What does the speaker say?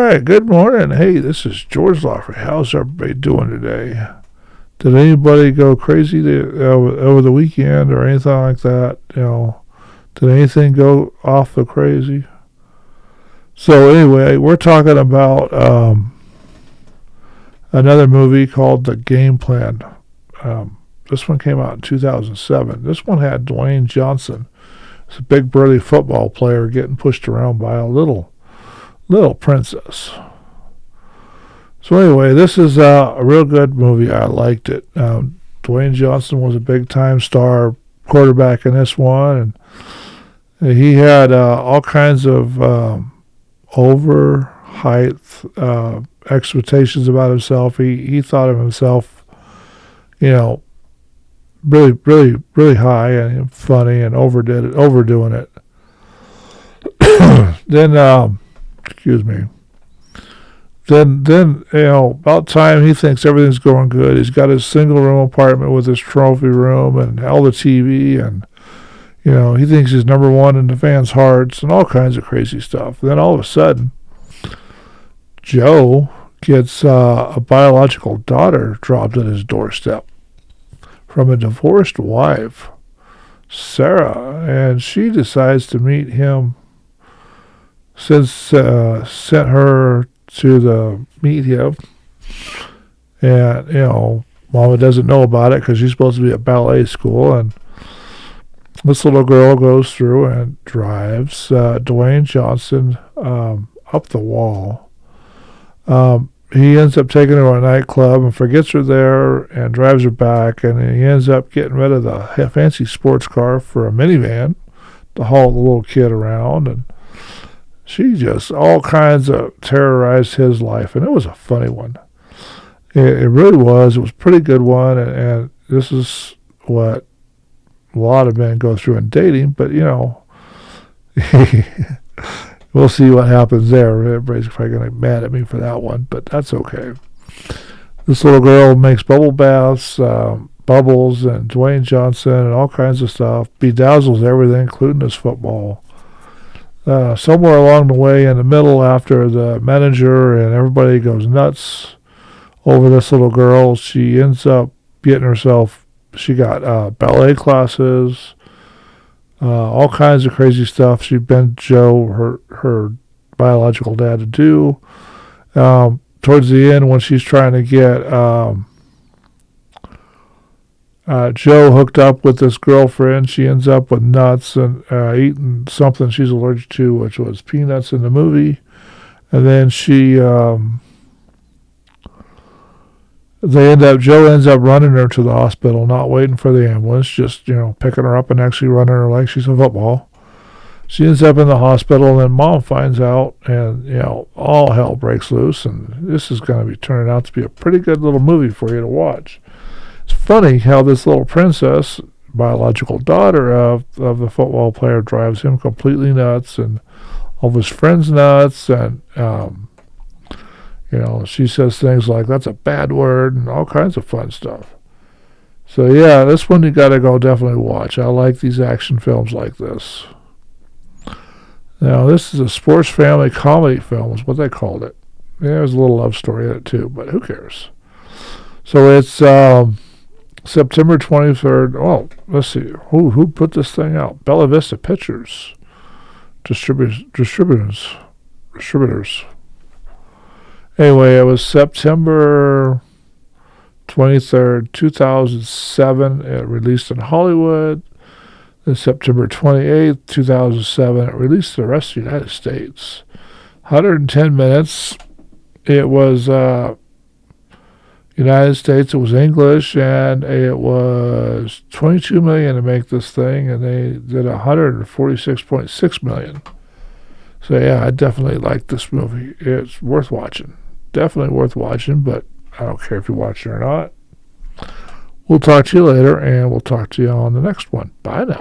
right, good morning. Hey, this is George Lawfrey. How's everybody doing today? Did anybody go crazy over the weekend or anything like that? Did anything go off the crazy? So anyway, we're talking about another movie called The Game Plan. This one came out in 2007. This one had Dwayne Johnson. It's a big burly football player getting pushed around by a little princess. So anyway, this is a real good movie. I liked it. Dwayne Johnson was a big time star quarterback in this one, and he had all kinds of overhyped expectations about himself. He thought of himself, really, really, really high and funny, and overdoing it. Then, excuse me. Then about time he thinks everything's going good. He's got his single room apartment with his trophy room and all the TV, and he thinks he's number one in the fans' hearts and all kinds of crazy stuff. Then all of a sudden, Joe gets a biological daughter dropped at his doorstep from a divorced wife, Sara, and she decides to meet him. Sent her to meet him, and Mama doesn't know about it because she's supposed to be at ballet school, and this little girl goes through and drives Dwayne Johnson up the wall. He ends up taking her to a nightclub and forgets her there and drives her back, and he ends up getting rid of the fancy sports car for a minivan to haul the little kid around, and she just all kinds of terrorized his life, and it was a funny one. It really was. It was a pretty good one, and this is what a lot of men go through in dating, but we'll see what happens there. Everybody's probably going to be mad at me for that one, but that's okay. This little girl makes bubble baths, bubbles, and Dwayne Johnson, and all kinds of stuff, bedazzles everything, including his football. Somewhere along the way, in the middle, after the manager and everybody goes nuts over this little girl, she ends up getting herself, she got ballet classes, all kinds of crazy stuff she bent Joe, her biological dad, to do. Towards the end, when she's trying to get Joe hooked up with this girlfriend, she ends up with nuts and eating something she's allergic to, which was peanuts in the movie. And then Joe ends up running her to the hospital, not waiting for the ambulance, just, picking her up and actually running her like she's a football. She ends up in the hospital, and then Mom finds out, and, all hell breaks loose, and this is going to be turning out to be a pretty good little movie for you to watch. It's funny how this little princess, biological daughter of the football player, drives him completely nuts, and all of his friends nuts, and she says things like, that's a bad word, and all kinds of fun stuff. So yeah, this one you gotta go definitely watch. I like these action films like this. Now this is a sports family comedy film, is what they called it. Yeah, there's a little love story in it too, but who cares? So it's September 23rd. Oh, let's see. Who put this thing out? Bella Vista Pictures. Distributors. Anyway, it was September 23rd, 2007. It released in Hollywood. Then September 28th, 2007. It released in the rest of the United States. 110 minutes. It was United States, it was English, and it was $22 million to make this thing, and they did $146.6 million. So yeah, I definitely like this movie. It's worth watching. Definitely worth watching, but I don't care if you watch it or not. We'll talk to you later, and we'll talk to you on the next one. Bye now.